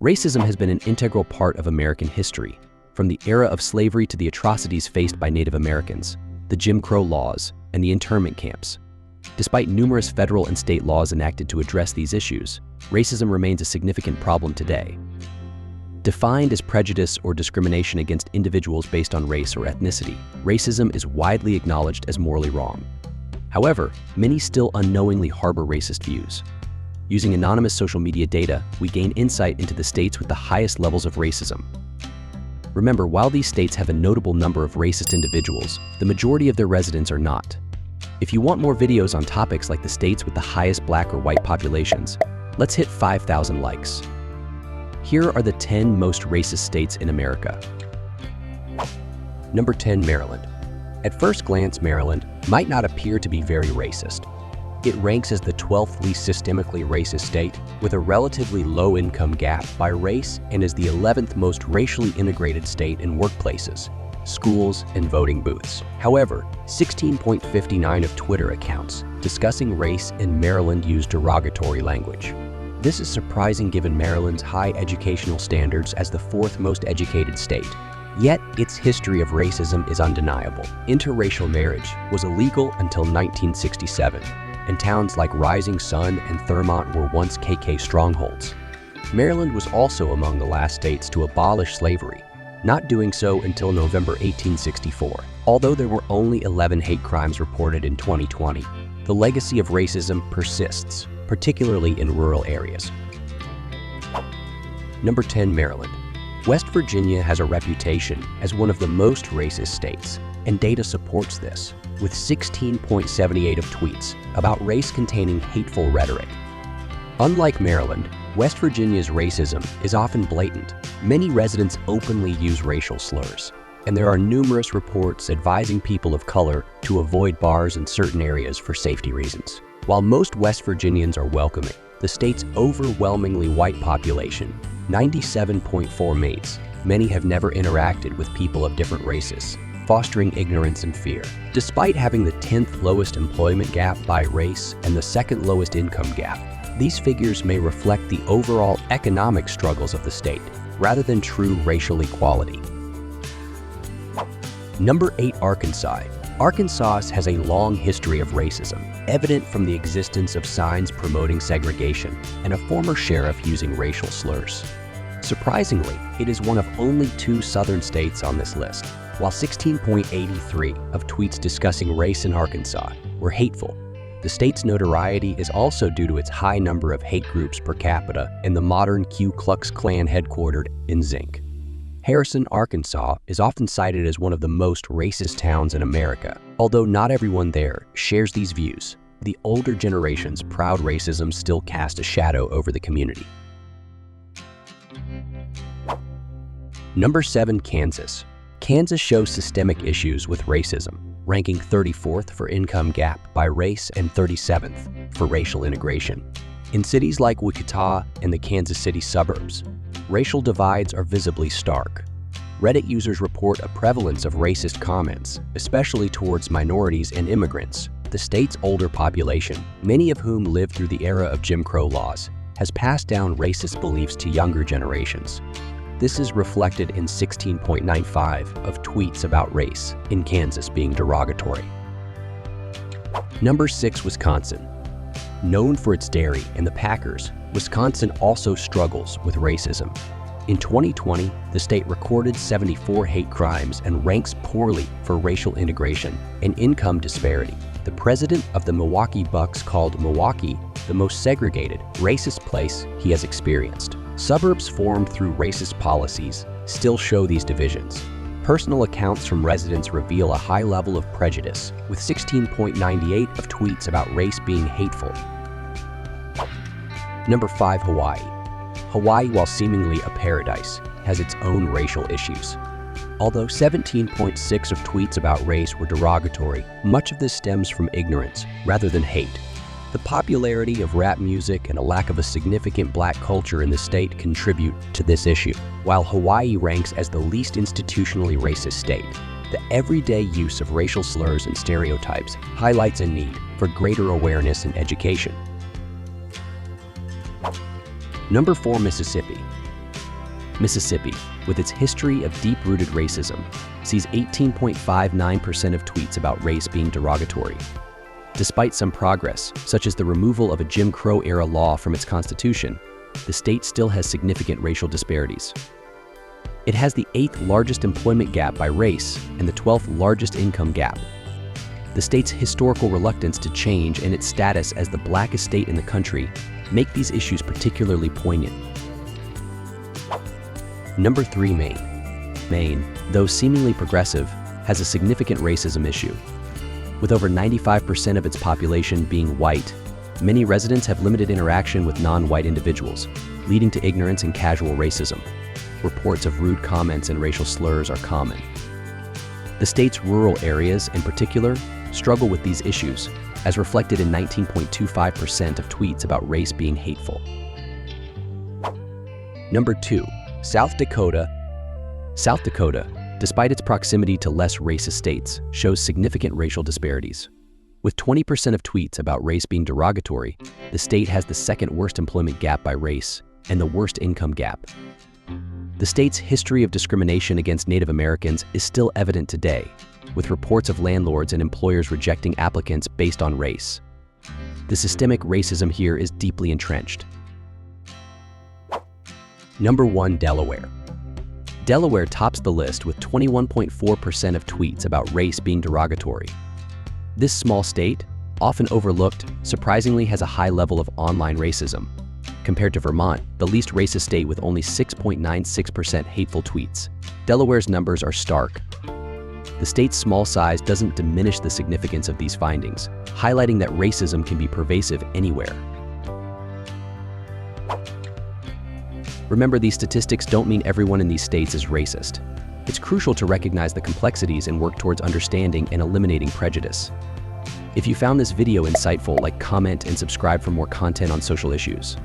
Racism has been an integral part of American history, from the era of slavery to the atrocities faced by Native Americans, the Jim Crow laws, and the internment camps. Despite numerous federal and state laws enacted to address these issues, racism remains a significant problem today. Defined as prejudice or discrimination against individuals based on race or ethnicity, racism is widely acknowledged as morally wrong. However, many still unknowingly harbor racist views. Using anonymous social media data, we gain insight into the states with the highest levels of racism. Remember, while these states have a notable number of racist individuals, the majority of their residents are not. If you want more videos on topics like the states with the highest black or white populations, let's hit 5,000 likes. Here are the 10 most racist states in America. Number 10, Maryland. At first glance, Maryland might not appear to be very racist. It ranks as the 12th least systemically racist state, with a relatively low income gap by race, and is the 11th most racially integrated state in workplaces, schools, and voting booths. However, 16.59% of Twitter accounts discussing race in Maryland use derogatory language. This is surprising given Maryland's high educational standards as the 4th most educated state. Yet, its history of racism is undeniable. Interracial marriage was illegal until 1967. And towns like Rising Sun and Thurmont were once KK strongholds. Maryland was also among the last states to abolish slavery, not doing so until November 1864. Although there were only 11 hate crimes reported in 2020, the legacy of racism persists, particularly in rural areas. Number 10, Maryland. West Virginia has a reputation as one of the most racist states, and data supports this, with 16.78% of tweets about race containing hateful rhetoric. Unlike Maryland, West Virginia's racism is often blatant. Many residents openly use racial slurs, and there are numerous reports advising people of color to avoid bars in certain areas for safety reasons. While most West Virginians are welcoming, the state's overwhelmingly white population, 97.4 mates, many have never interacted with people of different races, fostering ignorance and fear. Despite having the 10th lowest employment gap by race and the 2nd lowest income gap, these figures may reflect the overall economic struggles of the state, rather than true racial equality. Number 8, Arkansas. Arkansas has a long history of racism, evident from the existence of signs promoting segregation and a former sheriff using racial slurs. Surprisingly, it is one of only 2 southern states on this list. While 16.83% of tweets discussing race in Arkansas were hateful, the state's notoriety is also due to its high number of hate groups per capita and the modern Ku Klux Klan headquartered in Zinc. Harrison, Arkansas is often cited as one of the most racist towns in America. Although not everyone there shares these views, the older generation's proud racism still casts a shadow over the community. Number 7, Kansas. Kansas shows systemic issues with racism, ranking 34th for income gap by race and 37th for racial integration. In cities like Wichita and the Kansas City suburbs, racial divides are visibly stark. Reddit users report a prevalence of racist comments, especially towards minorities and immigrants. The state's older population, many of whom lived through the era of Jim Crow laws, has passed down racist beliefs to younger generations. This is reflected in 16.95% of tweets about race in Kansas being derogatory. Number 6, Wisconsin. Known for its dairy and the Packers, Wisconsin also struggles with racism. In 2020, the state recorded 74 hate crimes and ranks poorly for racial integration and income disparity. The president of the Milwaukee Bucks called Milwaukee the most segregated, racist place he has experienced. Suburbs formed through racist policies still show these divisions. Personal accounts from residents reveal a high level of prejudice, with 16.98% of tweets about race being hateful. Number 5, Hawaii. Hawaii, while seemingly a paradise, has its own racial issues. Although 17.6% of tweets about race were derogatory, much of this stems from ignorance rather than hate. The popularity of rap music and a lack of a significant black culture in the state contribute to this issue. While Hawaii ranks as the least institutionally racist state, the everyday use of racial slurs and stereotypes highlights a need for greater awareness and education. Number 4, Mississippi. Mississippi, with its history of deep-rooted racism, sees 18.59% of tweets about race being derogatory. Despite some progress, such as the removal of a Jim Crow-era law from its constitution, the state still has significant racial disparities. It has the 8th largest employment gap by race and the 12th largest income gap. The state's historical reluctance to change and its status as the blackest state in the country make these issues particularly poignant. Number 3, Maine. Maine, though seemingly progressive, has a significant racism issue. With over 95% of its population being white, many residents have limited interaction with non-white individuals, leading to ignorance and casual racism. Reports of rude comments and racial slurs are common. The state's rural areas, in particular, struggle with these issues, as reflected in 19.25% of tweets about race being hateful. Number 2, South Dakota. South Dakota, despite its proximity to less racist states, shows significant racial disparities. With 20% of tweets about race being derogatory, the state has the 2nd worst employment gap by race and the worst income gap. The state's history of discrimination against Native Americans is still evident today, with reports of landlords and employers rejecting applicants based on race. The systemic racism here is deeply entrenched. Number 1, Delaware. Delaware tops the list with 21.4% of tweets about race being derogatory. This small state, often overlooked, surprisingly has a high level of online racism. Compared to Vermont, the least racist state with only 6.96% hateful tweets, Delaware's numbers are stark. The state's small size doesn't diminish the significance of these findings, highlighting that racism can be pervasive anywhere. Remember, these statistics don't mean everyone in these states is racist. It's crucial to recognize the complexities and work towards understanding and eliminating prejudice. If you found this video insightful, comment and subscribe for more content on social issues.